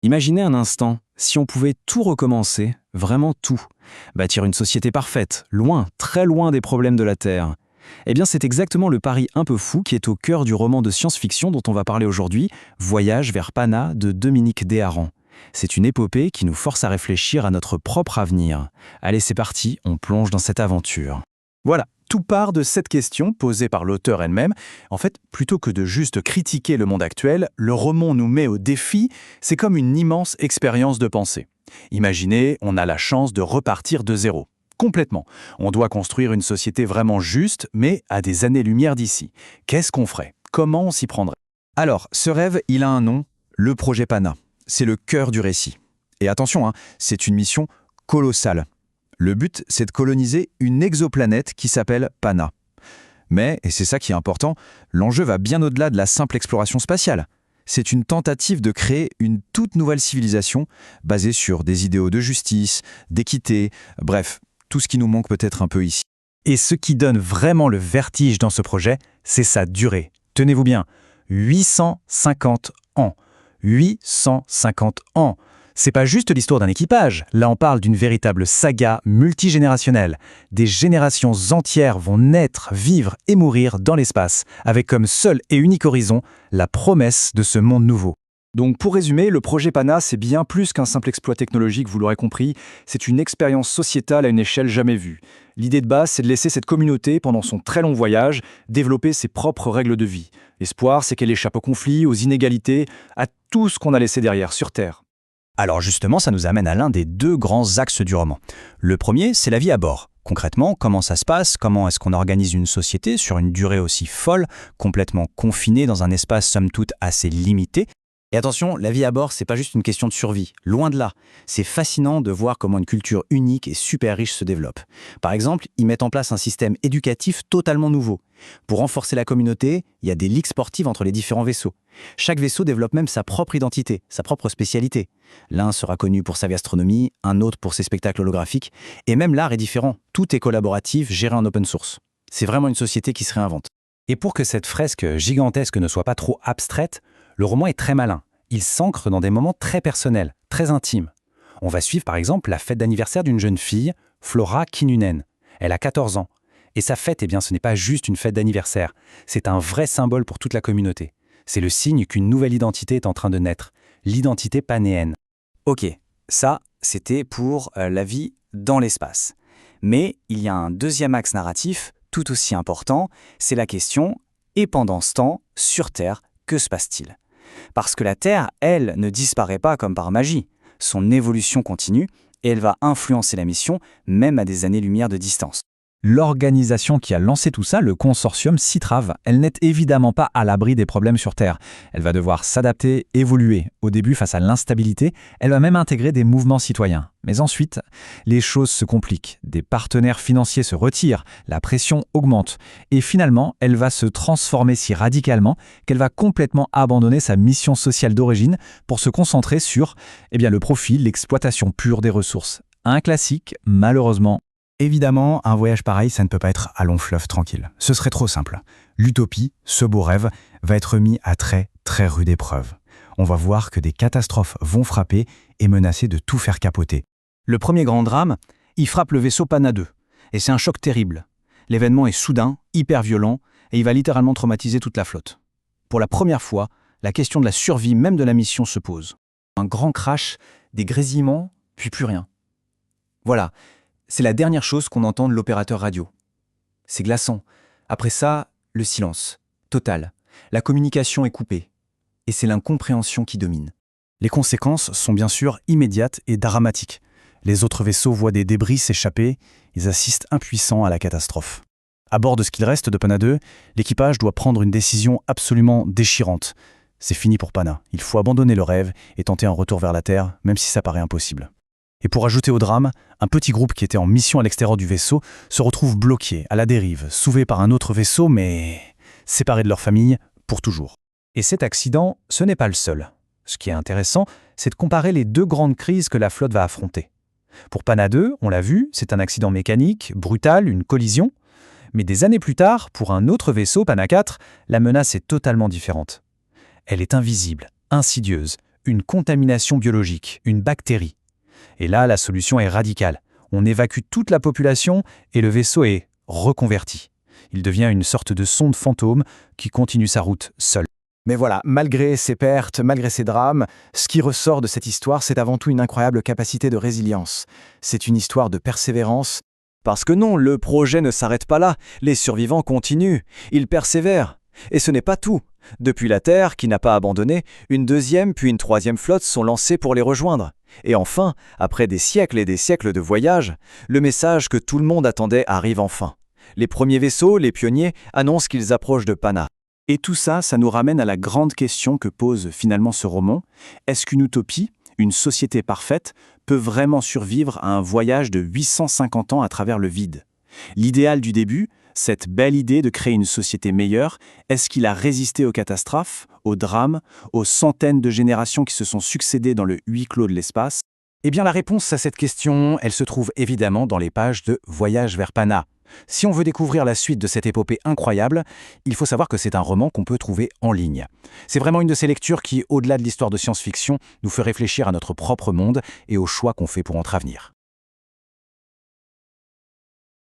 Imaginez un instant, si on pouvait tout recommencer, vraiment tout, bâtir une société parfaite, loin, très loin des problèmes de la Terre. Eh bien, c'est exactement le pari un peu fou qui est au cœur du roman de science-fiction dont on va parler aujourd'hui, Voyage vers Pana de Dominique Desharens. C'est une épopée qui nous force à réfléchir à notre propre avenir. Allez, c'est parti, on plonge dans cette aventure. Voilà, tout part de cette question posée par l'auteur elle-même. En fait, plutôt que de juste critiquer le monde actuel, le roman nous met au défi, c'est comme une immense expérience de pensée. Imaginez, on a la chance de repartir de zéro. Complètement. On doit construire une société vraiment juste, mais à des années-lumière d'ici. Qu'est-ce qu'on ferait? Comment on s'y prendrait? Alors, ce rêve, il a un nom, le projet Pana. C'est le cœur du récit. Et attention, c'est une mission colossale. Le but, c'est de coloniser une exoplanète qui s'appelle Pana. Mais, et c'est ça qui est important, l'enjeu va bien au-delà de la simple exploration spatiale. C'est une tentative de créer une toute nouvelle civilisation basée sur des idéaux de justice, d'équité, bref, tout ce qui nous manque peut-être un peu ici. Et ce qui donne vraiment le vertige dans ce projet, c'est sa durée. Tenez-vous bien, 850 ans. 850 ans. C'est pas juste l'histoire d'un équipage, là on parle d'une véritable saga multigénérationnelle. Des générations entières vont naître, vivre et mourir dans l'espace, avec comme seul et unique horizon la promesse de ce monde nouveau. Donc pour résumer, le projet Pana, c'est bien plus qu'un simple exploit technologique, vous l'aurez compris, c'est une expérience sociétale à une échelle jamais vue. L'idée de base, c'est de laisser cette communauté, pendant son très long voyage, développer ses propres règles de vie. L'espoir, c'est qu'elle échappe aux conflits, aux inégalités, à tout ce qu'on a laissé derrière sur Terre. Alors justement, ça nous amène à l'un des deux grands axes du roman. Le premier, c'est la vie à bord. Concrètement, comment ça se passe? Comment est-ce qu'on organise une société sur une durée aussi folle, complètement confinée dans un espace somme toute assez limité? Et attention, la vie à bord, c'est pas juste une question de survie. Loin de là. C'est fascinant de voir comment une culture unique et super riche se développe. Par exemple, ils mettent en place un système éducatif totalement nouveau. Pour renforcer la communauté, il y a des ligues sportives entre les différents vaisseaux. Chaque vaisseau développe même sa propre identité, sa propre spécialité. L'un sera connu pour sa gastronomie, un autre pour ses spectacles holographiques, et même l'art est différent. Tout est collaboratif, géré en open source. C'est vraiment une société qui se réinvente. Et pour que cette fresque gigantesque ne soit pas trop abstraite, le roman est très malin. Il s'ancre dans des moments très personnels, très intimes. On va suivre par exemple la fête d'anniversaire d'une jeune fille, Flora Kinnunen. Elle a 14 ans. Et sa fête, ce n'est pas juste une fête d'anniversaire. C'est un vrai symbole pour toute la communauté. C'est le signe qu'une nouvelle identité est en train de naître, l'identité panéenne. Ok, ça, c'était pour la vie dans l'espace. Mais il y a un deuxième axe narratif, tout aussi important, c'est la question « Et pendant ce temps, sur Terre, que se passe-t-il ?» Parce que la Terre, elle, ne disparaît pas comme par magie. Son évolution continue et elle va influencer la mission, même à des années-lumière de distance. L'organisation qui a lancé tout ça, le consortium Citrave, elle n'est évidemment pas à l'abri des problèmes sur Terre. Elle va devoir s'adapter, évoluer. Au début, face à l'instabilité, elle va même intégrer des mouvements citoyens. Mais ensuite, les choses se compliquent. Des partenaires financiers se retirent, la pression augmente. Et finalement, elle va se transformer si radicalement qu'elle va complètement abandonner sa mission sociale d'origine pour se concentrer sur le profit, l'exploitation pure des ressources. Un classique, malheureusement. Évidemment, un voyage pareil, ça ne peut pas être à long fleuve tranquille. Ce serait trop simple. L'utopie, ce beau rêve, va être mis à très, très rude épreuve. On va voir que des catastrophes vont frapper et menacer de tout faire capoter. Le premier grand drame, il frappe le vaisseau Pana 2. Et c'est un choc terrible. L'événement est soudain, hyper violent, et il va littéralement traumatiser toute la flotte. Pour la première fois, la question de la survie même de la mission se pose. Un grand crash, des grésillements, puis plus rien. Voilà. C'est la dernière chose qu'on entend de l'opérateur radio. C'est glaçant. Après ça, le silence. Total. La communication est coupée. Et c'est l'incompréhension qui domine. Les conséquences sont bien sûr immédiates et dramatiques. Les autres vaisseaux voient des débris s'échapper. Ils assistent impuissants à la catastrophe. À bord de ce qu'il reste de Pana 2, l'équipage doit prendre une décision absolument déchirante. C'est fini pour Pana. Il faut abandonner le rêve et tenter un retour vers la Terre, même si ça paraît impossible. Et pour ajouter au drame, un petit groupe qui était en mission à l'extérieur du vaisseau se retrouve bloqué, à la dérive, sauvé par un autre vaisseau, mais séparé de leur famille pour toujours. Et cet accident, ce n'est pas le seul. Ce qui est intéressant, c'est de comparer les deux grandes crises que la flotte va affronter. Pour Pana 2, on l'a vu, c'est un accident mécanique, brutal, une collision. Mais des années plus tard, pour un autre vaisseau, Pana 4, la menace est totalement différente. Elle est invisible, insidieuse, une contamination biologique, une bactérie. Et là, la solution est radicale. On évacue toute la population et le vaisseau est reconverti. Il devient une sorte de sonde fantôme qui continue sa route seul. Mais voilà, malgré ces pertes, malgré ces drames, ce qui ressort de cette histoire, c'est avant tout une incroyable capacité de résilience. C'est une histoire de persévérance. Parce que non, le projet ne s'arrête pas là. Les survivants continuent. Ils persévèrent. Et ce n'est pas tout. Depuis la Terre, qui n'a pas abandonné, une deuxième puis une troisième flotte sont lancées pour les rejoindre. Et enfin, après des siècles et des siècles de voyages, le message que tout le monde attendait arrive enfin. Les premiers vaisseaux, les pionniers, annoncent qu'ils approchent de Pana. Et tout ça, ça nous ramène à la grande question que pose finalement ce roman. Est-ce qu'une utopie, une société parfaite, peut vraiment survivre à un voyage de 850 ans à travers le vide? L'idéal du début, cette belle idée de créer une société meilleure, est-ce qu'il a résisté aux catastrophes, aux drames, aux centaines de générations qui se sont succédées dans le huis clos de l'espace? Eh bien la réponse à cette question, elle se trouve évidemment dans les pages de Voyage vers Pana. Si on veut découvrir la suite de cette épopée incroyable, il faut savoir que c'est un roman qu'on peut trouver en ligne. C'est vraiment une de ces lectures qui, au-delà de l'histoire de science-fiction, nous fait réfléchir à notre propre monde et aux choix qu'on fait pour entre avenir.